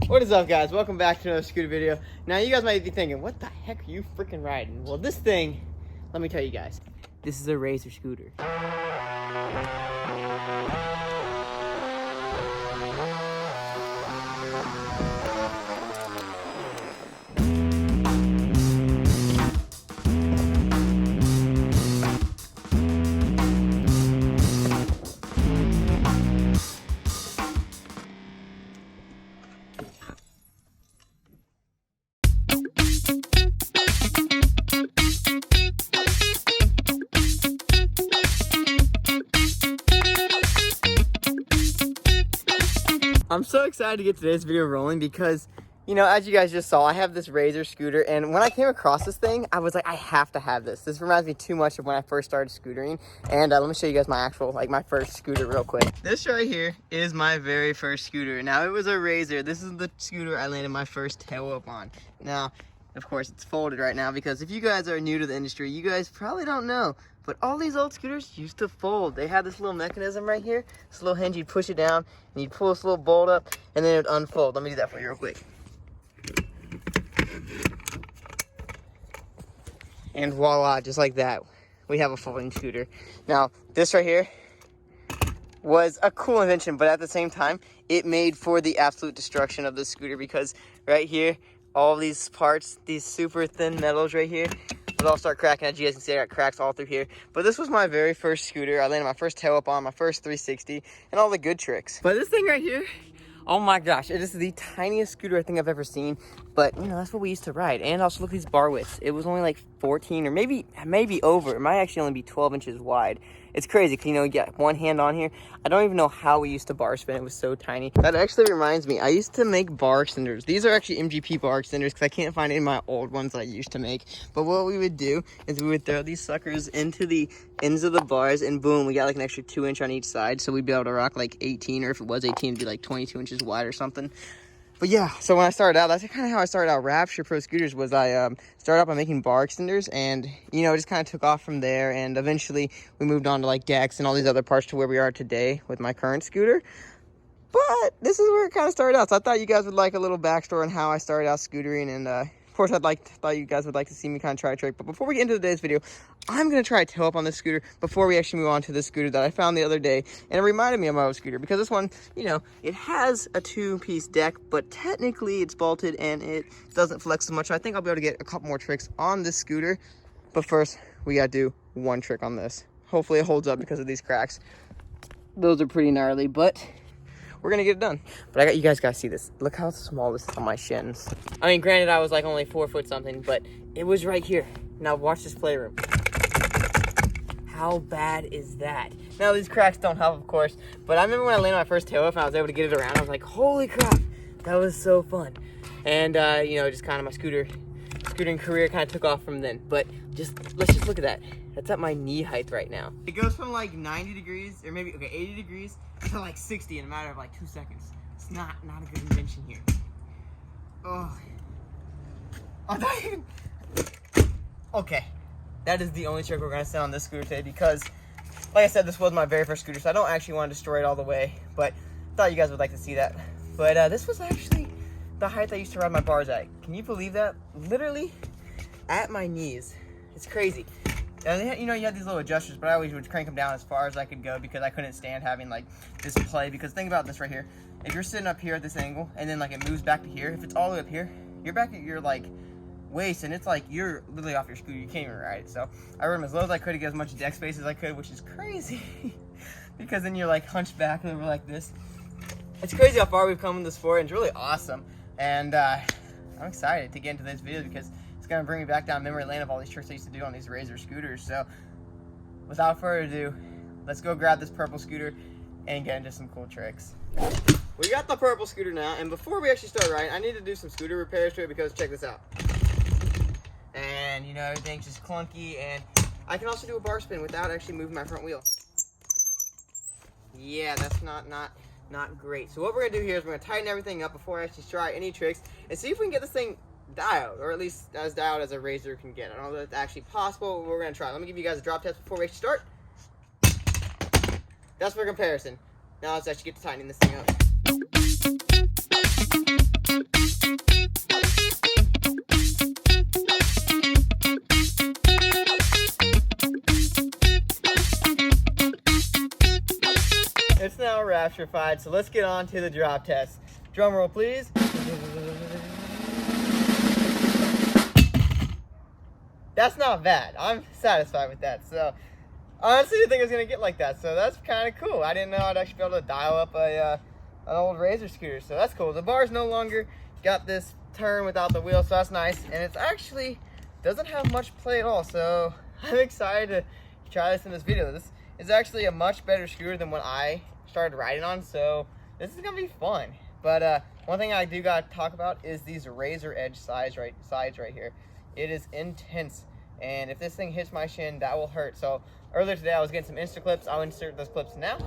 What is up, guys? Welcome back to another scooter video. Now you guys might be thinking, what the heck are you freaking riding? Well, this thing, let me tell you guys, this is a Razor scooter. I'm so excited to get today's video rolling because, you know, as you guys just saw, I have this Razor scooter, and when I came across this thing, I was like, I have to have this. This reminds me too much of when I first started scootering, and let me show you guys my actual, my first scooter real quick. This right here is my very first scooter. Now, it was a Razor. This is the scooter I landed my first tail up on. Now, of course, it's folded right now because if you guys are new to the industry, you guys probably don't know, but all these old scooters used to fold. They had this little mechanism right here, this little hinge. You'd push it down, and you'd pull this little bolt up, and then it would unfold. Let me do that for you real quick. And voila, just like that, we have a folding scooter. Now, this right here was a cool invention, but at the same time, it made for the absolute destruction of this scooter because right here, all these parts, these super thin metals right here, would all start cracking. As you guys can see, I got cracks all through here. But this was my very first scooter. I landed my first tail up on, my first 360, and all the good tricks. But this thing right here, oh my gosh, it is the tiniest scooter I think I've ever seen. But, you know, that's what we used to ride. And also look at these bar widths. It was only like 14 or maybe over. It might actually only be 12 inches wide. It's crazy because, you know, you got one hand on here. I don't even know how we used to bar spin. It was so tiny. That actually reminds me, I used to make bar extenders. These are actually MGP bar extenders because I can't find any of my old ones that I used to make. But what we would do is we would throw these suckers into the ends of the bars, and boom, we got like an extra 2-inch on each side. So we'd be able to rock like 18, or if it was 18, it'd be like 22 inches wide or something. But yeah, so when I started out, that's kind of how I started out Rapture Pro Scooters, was I started out by making bar extenders, and, you know, it just kind of took off from there, and eventually we moved on to like decks and all these other parts to where we are today with my current scooter. But this is where it kind of started out, so I thought you guys would like a little backstory on how I started out scootering, and of course thought you guys would like to see me kind of try a trick. But before we get into today's video, I'm going to try to tail up on this scooter before we actually move on to this scooter that I found the other day. And it reminded me of my old scooter because this one, you know, it has a 2-piece deck, but technically it's bolted and it doesn't flex so much. So I think I'll be able to get a couple more tricks on this scooter. But first, we got to do one trick on this. Hopefully it holds up because of these cracks. Those are pretty gnarly, but we're gonna get it done. But you guys gotta see this. Look how small this is on my shins. I mean, granted, I was like only 4 foot something, but it was right here. Now watch this playroom. How bad is that? Now these cracks don't help, of course, but I remember when I landed my first tail up and I was able to get it around, I was like, holy crap, that was so fun. And you know, just kind of my scooting career kind of took off from then. But let's just look at that. That's at my knee height right now. It goes from like 90 degrees, or maybe, okay, 80 degrees to like 60 in a matter of like 2 seconds. It's not a good invention here. Oh. Okay. That is the only trick we're gonna send on this scooter today because, like I said, this was my very first scooter, so I don't actually want to destroy it all the way, but I thought you guys would like to see that. But this was actually the height I used to ride my bars at. Can you believe that? Literally at my knees. It's crazy. And you know, you had these little adjusters, but I always would crank them down as far as I could go because I couldn't stand having like this play. Because think about this right here. If you're sitting up here at this angle and then like it moves back to here, if it's all the way up here, you're back at your like waist, and it's like you're literally off your scooter. You can't even ride it. So I rode them as low as I could to get as much deck space as I could, which is crazy because then you're like hunched back over like this. It's crazy how far we've come in this sport, and it's really awesome. And I'm excited to get into this video because it's gonna bring me back down memory lane of all these tricks I used to do on these Razor scooters. So without further ado, let's go grab this purple scooter and get into some cool tricks. We got the purple scooter now, and before we actually start riding, I need to do some scooter repairs to it because check this out. And you know, everything's just clunky, and I can also do a bar spin without actually moving my front wheel. Yeah, that's not great. So what we're gonna do here is we're gonna tighten everything up before I actually try any tricks and see if we can get this thing dialed, or at least as dialed as a Razor can get. I don't know if that's actually possible, but we're gonna try. Let me give you guys a drop test before we actually start. That's for comparison. Now let's actually get to tightening this thing up. It's now Rapture-fied, so let's get on to the drop test. Drum roll, please. That's not bad. I'm satisfied with that. So, honestly, I didn't think it was going to get like that. So, that's kind of cool. I didn't know I'd actually be able to dial up an old Razor scooter. So, that's cool. The bar's no longer got this turn without the wheel, so that's nice. And it's actually doesn't have much play at all. So, I'm excited to try this in this video. This is actually a much better scooter than what I started riding on. So, this is going to be fun. But one thing I do got to talk about is these razor edge sides right here. It is intense, and if this thing hits my shin, that will hurt. So earlier today I was getting some Insta clips. I'll insert those clips now.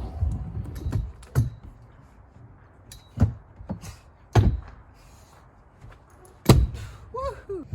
Woohoo!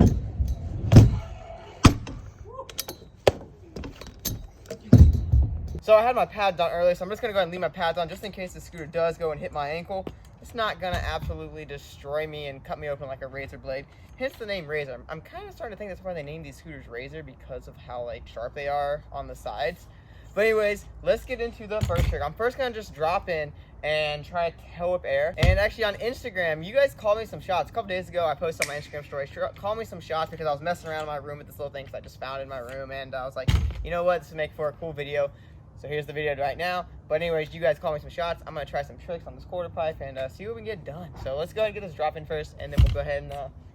So I had my pads on earlier, so I'm just gonna go ahead and leave my pads on just in case the scooter does go and hit my ankle. It's not gonna absolutely destroy me and cut me open like a razor blade. Hence the name Razor. I'm kind of starting to think that's why they named these scooters Razor, because of how like sharp they are on the sides. But anyways, let's get into the first trick. I'm first gonna just drop in and try to toe up air. And actually on Instagram, you guys called me some shots. A couple days ago, I posted on my Instagram story, call me some shots, because I was messing around in my room with this little thing because I just found it in my room, and I was like, you know what, this would make for a cool video. So here's the video right now. But anyways, you guys call me some shots. I'm gonna try some tricks on this quarter pipe and see what we can get done. So let's go ahead and get this drop in first, and then we'll go ahead and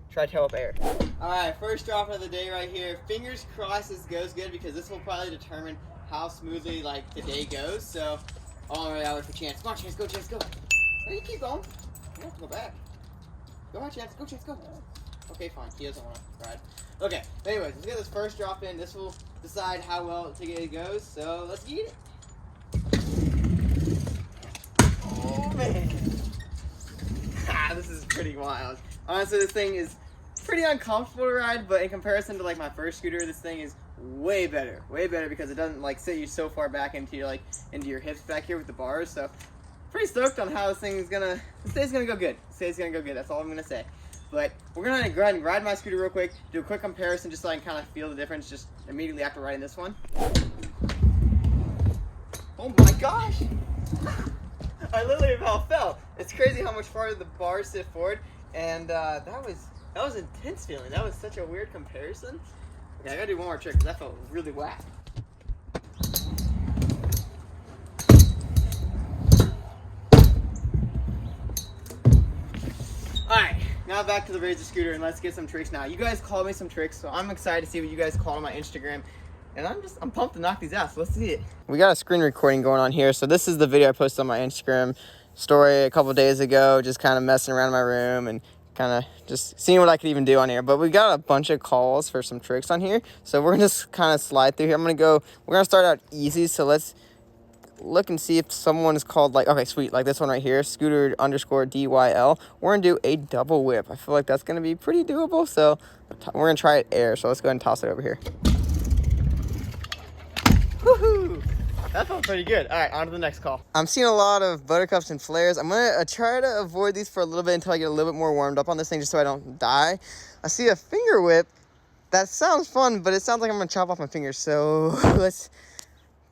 try to toe up air. All right, first drop of the day right here. Fingers crossed this goes good, because this will probably determine how smoothly like the day goes. So, all right, I'll wait for Chance. Come on, Chance, go, Chance, go. No, you keep going. You don't have to go back. Go on, Chance, go, Chance, go. Okay, fine. He doesn't want to ride. Okay, anyways, let's get this first drop in. This will decide how well it goes. So let's get it. Oh man, this is pretty wild. Honestly, this thing is pretty uncomfortable to ride, but in comparison to like my first scooter, this thing is way better because it doesn't like sit you so far back into your hips back here with the bars. So pretty stoked on how this day's gonna go good. That's all I'm gonna say. But we're gonna go ahead and ride my scooter real quick, do a quick comparison just so I can kind of feel the difference just immediately after riding this one. Oh my gosh! I literally about fell. It's crazy how much farther the bars sit forward, and that was intense feeling. That was such a weird comparison. Okay, I gotta do one more trick because that felt really whack. Alright, now back to the Razor scooter, and let's get some tricks now. You guys called me some tricks, so I'm excited to see what you guys call on my Instagram. And I'm pumped to knock these out, so let's see it. We got a screen recording going on here. So this is the video I posted on my Instagram story a couple days ago, just kind of messing around in my room and kind of just seeing what I could even do on here. But we got a bunch of calls for some tricks on here. So we're gonna just kind of slide through here. We're gonna start out easy. So let's look and see if someone is called like, okay, sweet, like this one right here, scooter_DYL. We're gonna do a double whip. I feel like that's gonna be pretty doable. So we're gonna try it air. So let's go ahead and toss it over here. Woohoo! That felt pretty good. All right, on to the next call. I'm seeing a lot of buttercups and flares. I'm gonna try to avoid these for a little bit until I get a little bit more warmed up on this thing, just so I don't die. I see a finger whip. That sounds fun, but it sounds like I'm gonna chop off my fingers. So let's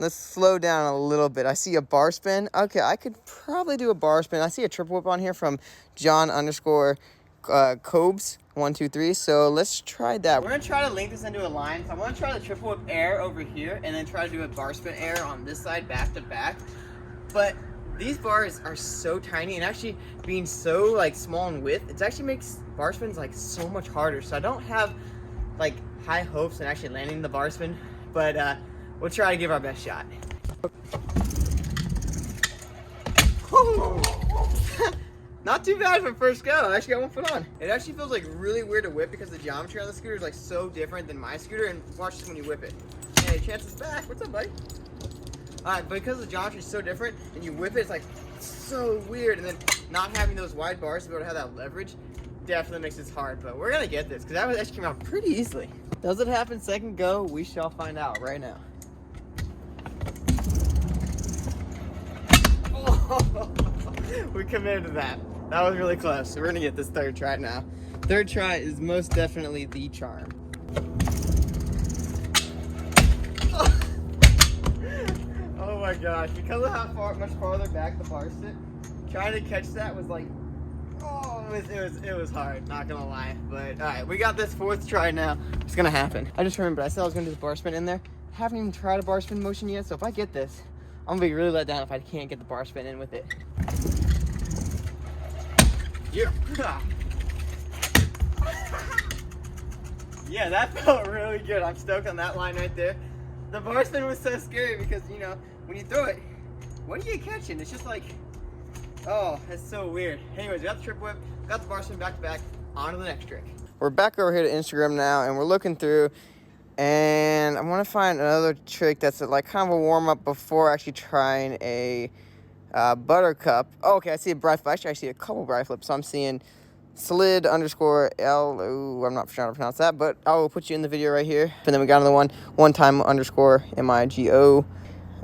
slow down a little bit. I see a bar spin. Okay, I could probably do a bar spin. I see a triple whip on here from John_Cobes123. So let's try that. We're gonna try to link this into a line. So I'm gonna try the triple whip air over here, and then try to do a bar spin air on this side, back to back. But these bars are so tiny, and actually being so like small in width, it actually makes bar spins like so much harder. So I don't have like high hopes in actually landing the bar spin, but we'll try to give our best shot. Not too bad for first go. I actually got one foot on. It actually feels like really weird to whip because the geometry on the scooter is like so different than my scooter. And watch this when you whip it. Hey, Chance is back. What's up, buddy? Alright, because the geometry is so different and you whip it, it's like so weird. And then not having those wide bars to be able to have that leverage definitely makes this hard. But we're gonna get this because that actually came out pretty easily. Does it happen second go? We shall find out right now. Oh, we committed to that. That was really close. So we're gonna get this third try now. Third try is most definitely the charm. Oh my gosh, because of how much farther back the bar sit, trying to catch that was like, oh, it was hard, not gonna lie. But all right, we got this fourth try now. It's gonna happen. I just remembered, I said I was gonna do the bar spin in there. Haven't even tried a bar spin motion yet, so if I get this, I'm gonna be really let down if I can't get the bar spin in with it. Yeah. Yeah, that felt really good. I'm stoked on that line right there. The bar spin was so scary because, you know, when you throw it, what are you catching? It's just like, oh, it's so weird. Anyways, we got the triple whip, got the bar spin back to back, on to the next trick. We're back over here to Instagram now, and we're looking through, and I want to find another trick that's like kind of a warm-up before actually trying a buttercup. Oh, okay, I see a bright flip. Actually, I see a couple bright flips. So I'm seeing slid underscore L. Ooh, I'm not sure how to pronounce that, but I will put you in the video right here. And then we got another one time underscore MIGO.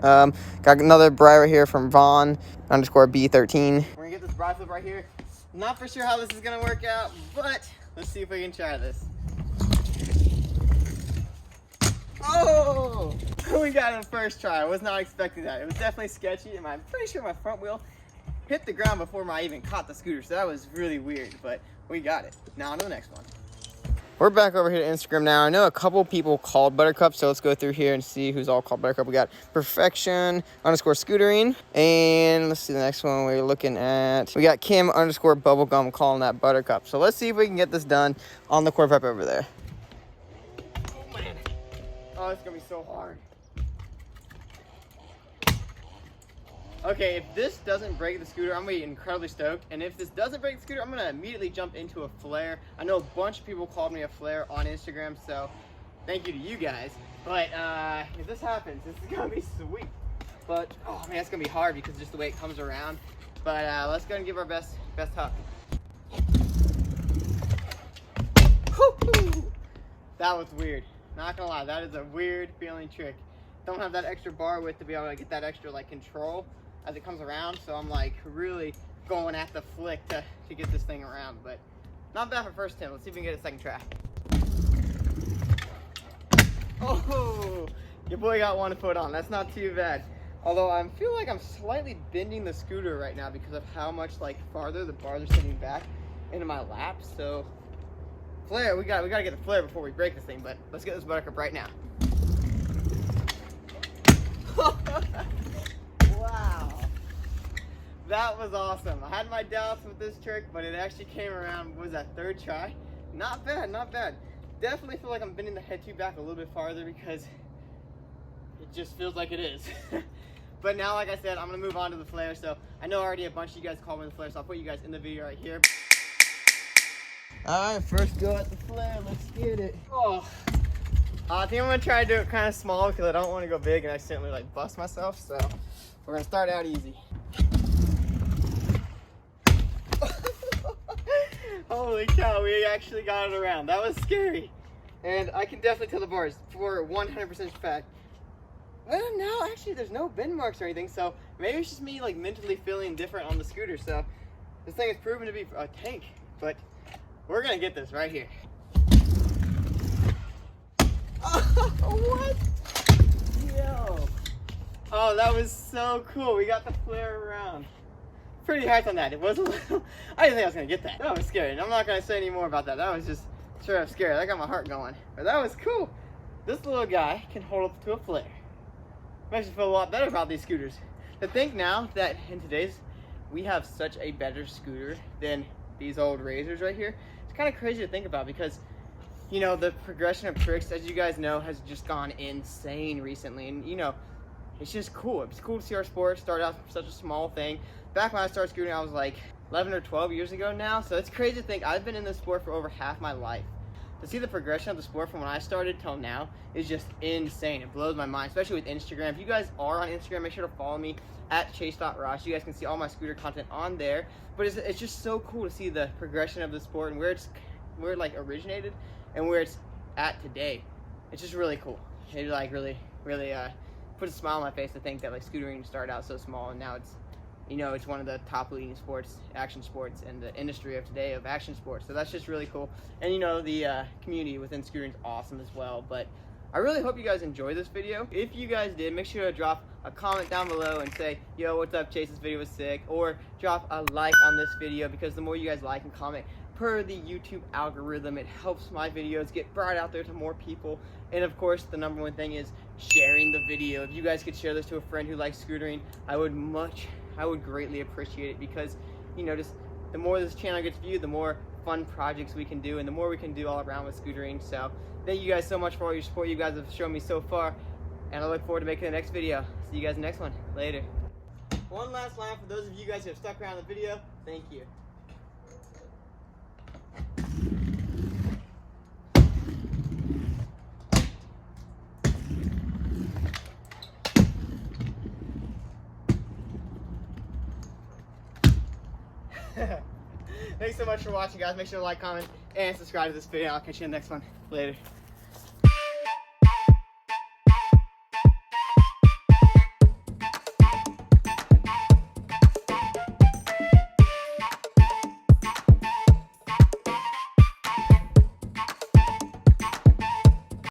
Got another bright right here from Vaughn underscore B13. We're gonna get this bright flip right here. Not for sure how this is gonna work out, but let's see if we can try this. Oh, we got it first try. I was not expecting that. It was definitely sketchy, and I'm pretty sure my front wheel hit the ground before I even caught the scooter, so that was really weird, but we got it. Now on to the next one. We're back over here to Instagram now. I know a couple people called Buttercup, so let's go through here and see who's all called Buttercup. We got Perfection underscore Scootering, and let's see the next one we're looking at. We got Kim underscore Bubblegum calling that Buttercup. So let's see if we can get this done on the quarter pipe over there. Oh man. Oh, it's gonna be so hard. Okay, if this doesn't break the scooter, I'm gonna be incredibly stoked. And if this doesn't break the scooter, I'm gonna immediately jump into a flare. I know a bunch of people called me a flare on Instagram, so thank you to you guys. But if this happens, this is gonna be sweet. But oh man, it's gonna be hard because just the way it comes around. But let's go and give our best huck. That was weird. Not gonna lie, that is a weird feeling trick. Don't have that extra bar width to be able to get that extra like control as it comes around, so I'm like really going at the flick to get this thing around, but not bad for first attempt. Let's see if we can get a second try. Oh, your boy got one foot on. That's not too bad. Although I feel like I'm slightly bending the scooter right now because of how much like farther the bars are sitting back into my lap. So flare, we gotta get the flare before we break this thing, but let's get this Buttercup right now. Wow, that was awesome. I had my doubts with this trick, but it actually came around. What was that, third try? Not bad, not bad. Definitely feel like I'm bending the head tube back a little bit farther because it just feels like it is. But now, like I said, I'm gonna move on to the flare. So I know already a bunch of you guys called me the flare, so I'll put you guys in the video right here. All right, first go at the flare. Let's get it. Oh. I think I'm gonna try to do it kind of small because I don't want to go big and accidentally like bust myself. So we're gonna start out easy. Holy cow, we actually got it around. That was scary. And I can definitely tell the bars for 100% fact. Well, no, actually there's no bend marks or anything. So maybe it's just me like mentally feeling different on the scooter. So this thing is proven to be a tank, but we're gonna get this right here. What? Yo. Oh, that was so cool. We got the flare around. Pretty hyped on that. It was a little, I didn't think I was going to get that. That was scary. And I'm not going to say any more about that. That was just straight up scary. That got my heart going. But that was cool. This little guy can hold up to a flare. Makes me feel a lot better about these scooters. To think now that in today's, we have such a better scooter than these old razors right here. It's kind of crazy to think about because you know, the progression of tricks, as you guys know, has just gone insane recently. And, you know, it's just cool. It's cool to see our sport start out from such a small thing. Back when I started scooting, I was like 11 or 12 years ago now. So it's crazy to think I've been in this sport for over half my life. To see the progression of the sport from when I started till now is just insane. It blows my mind, especially with Instagram. If you guys are on Instagram, make sure to follow me at chase.ross. You guys can see all my scooter content on there. But it's just so cool to see the progression of the sport and where it like originated and where it's at today. It's just really cool. It like really puts a smile on my face to think that like scootering started out so small and now it's you know, it's one of the top leading sports, action sports, in the industry of today of action sports. So that's just really cool. And you know, the community within scootering is awesome as well. But I really hope you guys enjoyed this video. If you guys did, make sure to drop a comment down below and say, yo, what's up, Chase, this video was sick. Or drop a like on this video, because the more you guys like and comment, per the YouTube algorithm, it helps my videos get brought out there to more people. And of course, the number one thing is sharing the video. If you guys could share this to a friend who likes scootering, I would greatly appreciate it, because, you know, just the more this channel gets viewed, the more fun projects we can do, and the more we can do all around with scootering. So thank you guys so much for all your support you guys have shown me so far, and I look forward to making the next video. See you guys in the next one. Later. One last line for those of you guys who have stuck around the video, thank you. Thanks so much for watching, guys. Make sure to like, comment, and subscribe to this video. I'll catch you in the next one. Later.